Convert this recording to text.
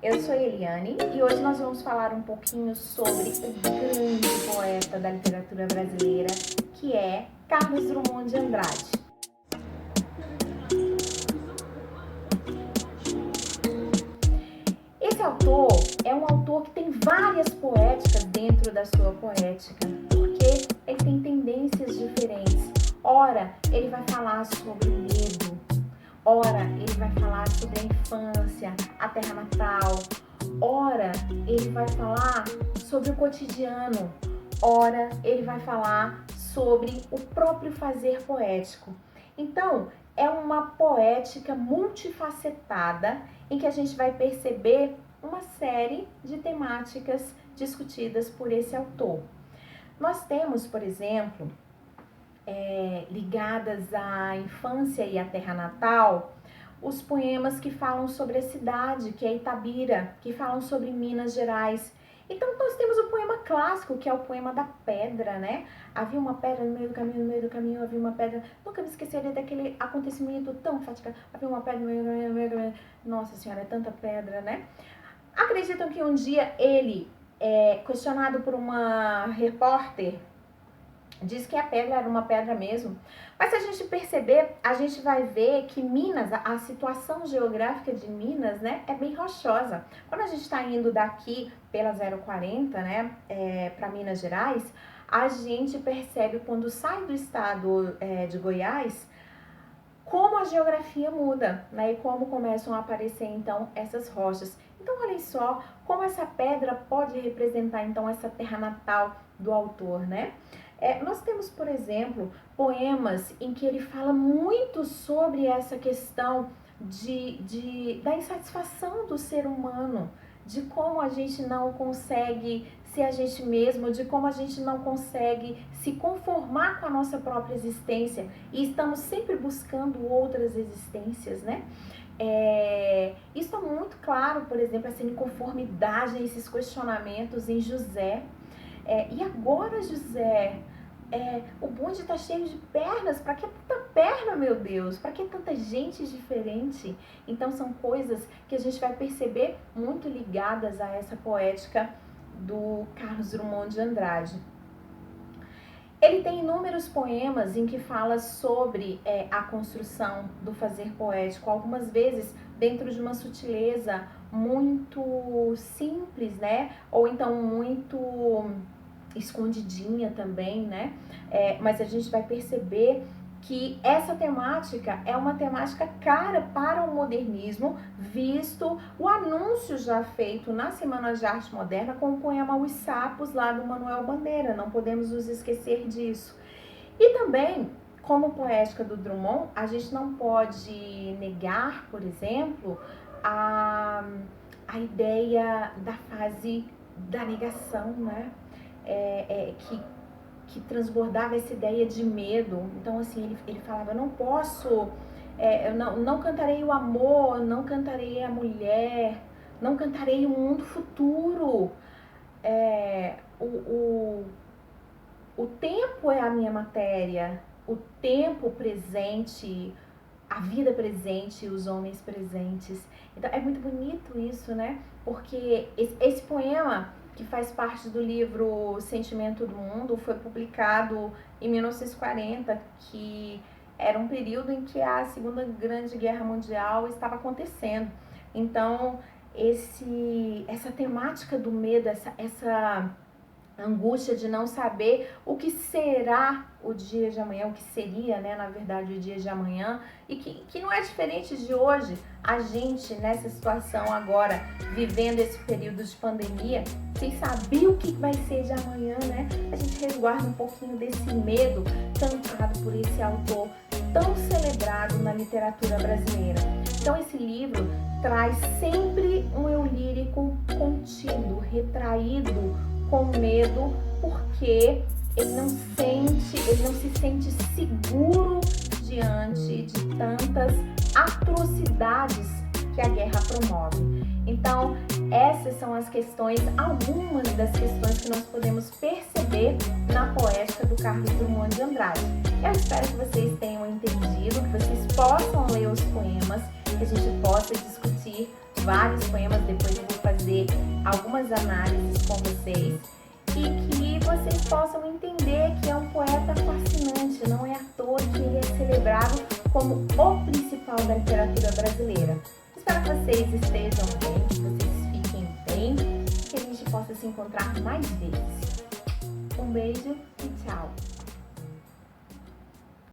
eu sou Eliane e hoje nós vamos falar um pouquinho sobre o grande poeta da literatura brasileira, que é Carlos Drummond de Andrade. Esse autor é um autor que tem várias poéticas dentro da sua poética, porque ele tem tendências diferentes. Ora, ele vai falar sobre o medo, ora, ele vai falar sobre a infância, a terra natal, ora, ele vai falar sobre o cotidiano, ora, ele vai falar sobre o próprio fazer poético. Então, é uma poética multifacetada em que a gente vai perceber uma série de temáticas discutidas por esse autor. Nós temos, por exemplo, ligadas à infância e à terra natal, os poemas que falam sobre a cidade, que é Itabira, que falam sobre Minas Gerais. Então, nós temos o poema clássico, que é o poema da pedra, né? Havia uma pedra no meio do caminho havia uma pedra. Nunca me esquecerei daquele acontecimento tão fatigante. Havia uma pedra no meio do caminho. Nossa Senhora, é tanta pedra, né? Acreditam que um dia ele, questionado por uma repórter, diz que a pedra era uma pedra mesmo. Mas se a gente perceber, a gente vai ver que Minas, a situação geográfica de Minas, né, é bem rochosa. Quando a gente está indo daqui pela 040, né, para Minas Gerais, a gente percebe quando sai do estado de Goiás, como a geografia muda, né, e como começam a aparecer então essas rochas. Então olhem só como essa pedra pode representar então essa terra natal do autor, né? Nós temos, por exemplo, poemas em que ele fala muito sobre essa questão da insatisfação do ser humano, de como a gente não consegue ser a gente mesmo, de como a gente não consegue se conformar com a nossa própria existência e estamos sempre buscando outras existências, né? Isso é muito claro, por exemplo, essa inconformidade, esses questionamentos em José. E agora, José, o bonde tá cheio de pernas, pra que tanta perna, meu Deus? Pra que tanta gente diferente? Então são coisas que a gente vai perceber muito ligadas a essa poética do Carlos Drummond de Andrade. Ele tem inúmeros poemas em que fala sobre a construção do fazer poético, algumas vezes dentro de uma sutileza muito simples, né? Ou então muito escondidinha também, né? Mas a gente vai perceber que essa temática é uma temática cara para o modernismo, visto o anúncio já feito na Semana de Arte Moderna com o poema Os Sapos, lá do Manuel Bandeira, não podemos nos esquecer disso. E também, como poética do Drummond, a gente não pode negar, por exemplo, a ideia da fase da negação, né? Que transbordava essa ideia de medo. Então, assim, ele falava, eu não posso, eu não cantarei o amor, não cantarei a mulher, não cantarei o mundo futuro. O tempo é a minha matéria, o tempo presente, a vida presente, os homens presentes. Então, é muito bonito isso, né? Porque esse poema, que faz parte do livro Sentimento do Mundo, foi publicado em 1940, que era um período em que a Segunda Grande Guerra Mundial estava acontecendo. Então, essa temática do medo, essa angústia de não saber o que será o dia de amanhã, o que seria, né, na verdade, o dia de amanhã, e que não é diferente de hoje. A gente, nessa situação agora, vivendo esse período de pandemia, sem saber o que vai ser de amanhã, né, a gente resguarda um pouquinho desse medo cantado por esse autor tão celebrado na literatura brasileira. Então, esse livro traz sempre um eu lírico contido, retraído, com medo, porque ele não se sente seguro diante de tantas atrocidades que a guerra promove. Então, essas são as questões, algumas das questões que nós podemos perceber na poética do Carlos Drummond de Andrade. Eu espero que vocês tenham entendido, que vocês possam ler os poemas, que a gente possa discutir vários poemas, depois eu vou fazer algumas análises com vocês e que vocês possam entender que é um poeta fascinante, não é à toa que ele é celebrado como o principal da literatura brasileira. Espero que vocês estejam bem, que vocês fiquem bem, que a gente possa se encontrar mais vezes. Um beijo e tchau!